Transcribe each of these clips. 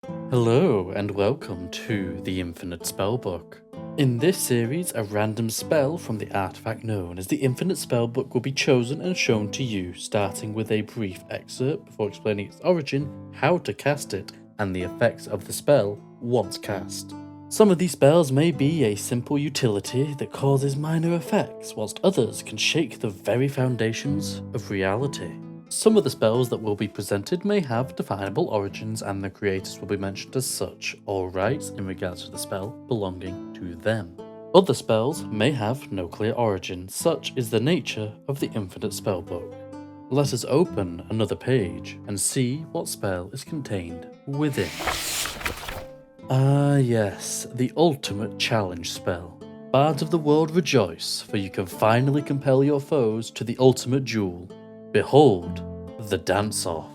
Hello and welcome to the Infinite Spellbook. In this series, a random spell from the artifact known as the Infinite Spellbook will be chosen and shown to you, starting with a brief excerpt before explaining its origin, how to cast it, and the effects of the spell once cast. Some of these spells may be a simple utility that causes minor effects, whilst others can shake the very foundations of reality. Some of the spells that will be presented may have definable origins and the creators will be mentioned as such, or rights in regards to the spell belonging to them. Other spells may have no clear origin, such is the nature of the Infinite Spellbook. Let us open another page and see what spell is contained within. Yes, the ultimate challenge spell. Bards of the world rejoice, for you can finally compel your foes to the ultimate duel. Behold, the dance-off.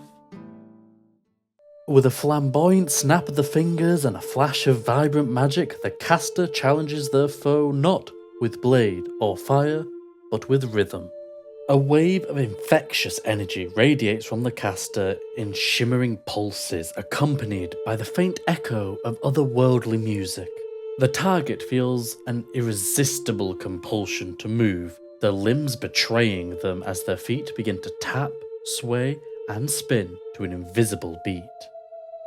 With a flamboyant snap of the fingers and a flash of vibrant magic, the caster challenges their foe not with blade or fire, but with rhythm. A wave of infectious energy radiates from the caster in shimmering pulses, accompanied by the faint echo of otherworldly music. The target feels an irresistible compulsion to move, their limbs betraying them as their feet begin to tap, sway, and spin to an invisible beat.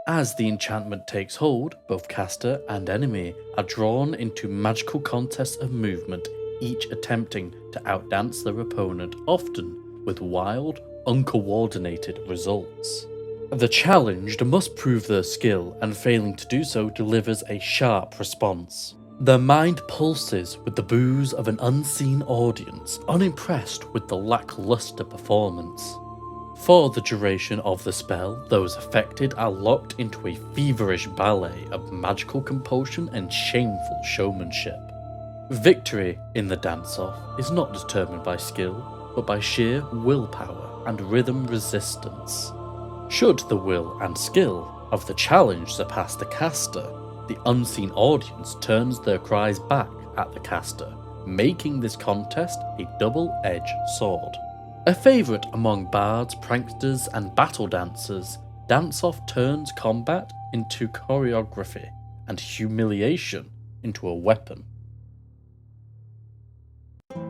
As the enchantment takes hold, both caster and enemy are drawn into magical contests of movement, each attempting to outdance their opponent, often with wild, uncoordinated results. The challenged must prove their skill, and failing to do so delivers a sharp response. Their mind pulses with the boos of an unseen audience, unimpressed with the lackluster performance. For the duration of the spell, those affected are locked into a feverish ballet of magical compulsion and shameful showmanship. Victory in the dance-off is not determined by skill, but by sheer willpower and rhythm resistance. Should the will and skill of the challenge surpass the caster, the unseen audience turns their cries back at the caster, making this contest a double-edged sword. A favourite among bards, pranksters, and battle dancers, dance-off turns combat into choreography and humiliation into a weapon.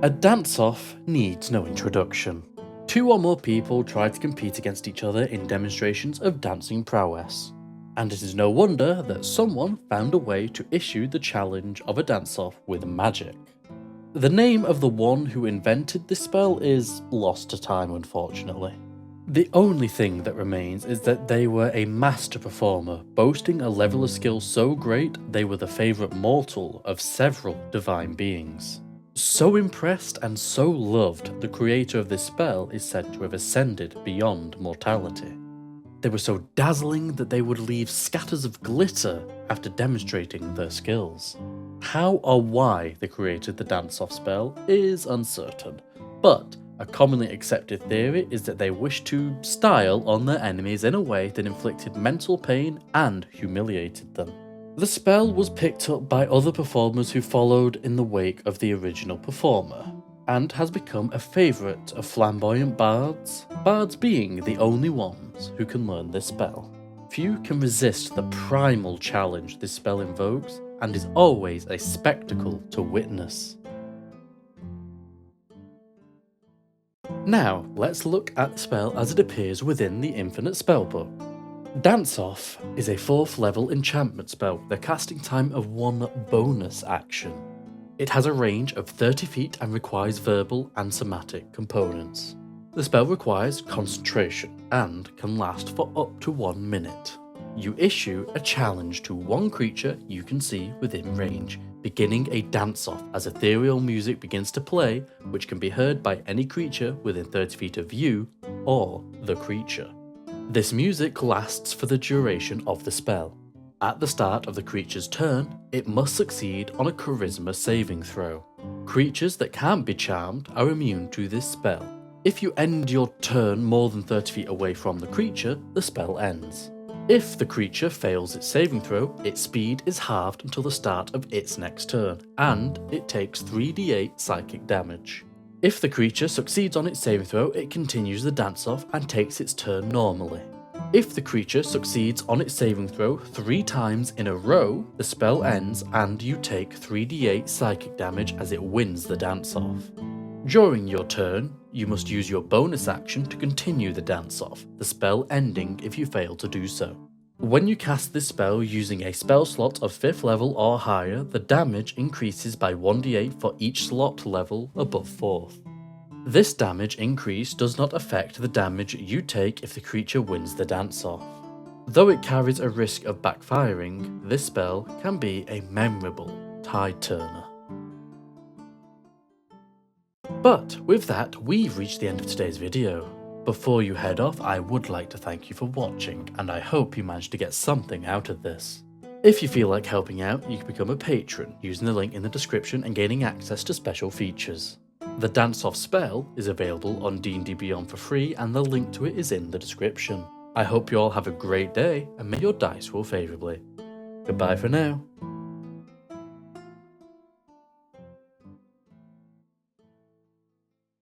A dance-off needs no introduction. Two or more people try to compete against each other in demonstrations of dancing prowess. And it is no wonder that someone found a way to issue the challenge of a dance-off with magic. The name of the one who invented this spell is lost to time, unfortunately. The only thing that remains is that they were a master performer, boasting a level of skill so great they were the favourite mortal of several divine beings. So impressed and so loved, the creator of this spell is said to have ascended beyond mortality. They were so dazzling that they would leave scatters of glitter after demonstrating their skills. How or why they created the dance-off spell is uncertain, but a commonly accepted theory is that they wished to style on their enemies in a way that inflicted mental pain and humiliated them. The spell was picked up by other performers who followed in the wake of the original performer, and has become a favourite of flamboyant bards being the only ones who can learn this spell. Few can resist the primal challenge this spell invokes, and is always a spectacle to witness. Now, let's look at the spell as it appears within the Infinite Spellbook. Dance-off is a 4th level enchantment spell with a casting time of 1 bonus action. It has a range of 30 feet and requires verbal and somatic components. The spell requires concentration and can last for up to 1 minute. You issue a challenge to one creature you can see within range, beginning a dance-off as ethereal music begins to play, which can be heard by any creature within 30 feet of you or the creature. This music lasts for the duration of the spell. At the start of the creature's turn, it must succeed on a charisma saving throw. Creatures that can't be charmed are immune to this spell. If you end your turn more than 30 feet away from the creature, the spell ends. If the creature fails its saving throw, its speed is halved until the start of its next turn, and it takes 3d8 psychic damage. If the creature succeeds on its saving throw, it continues the dance-off and takes its turn normally. If the creature succeeds on its saving throw 3 times in a row, the spell ends and you take 3d8 psychic damage as it wins the dance-off. During your turn, you must use your bonus action to continue the dance-off, the spell ending if you fail to do so. When you cast this spell using a spell slot of 5th level or higher, the damage increases by 1d8 for each slot level above 4th. This damage increase does not affect the damage you take if the creature wins the dance-off. Though it carries a risk of backfiring, this spell can be a memorable tide turner. But with that, we've reached the end of today's video. Before you head off, I would like to thank you for watching, and I hope you managed to get something out of this. If you feel like helping out, you can become a patron using the link in the description and gaining access to special features. The dance-off spell is available on D&D Beyond for free, and the link to it is in the description. I hope you all have a great day, and may your dice roll favourably. Goodbye for now.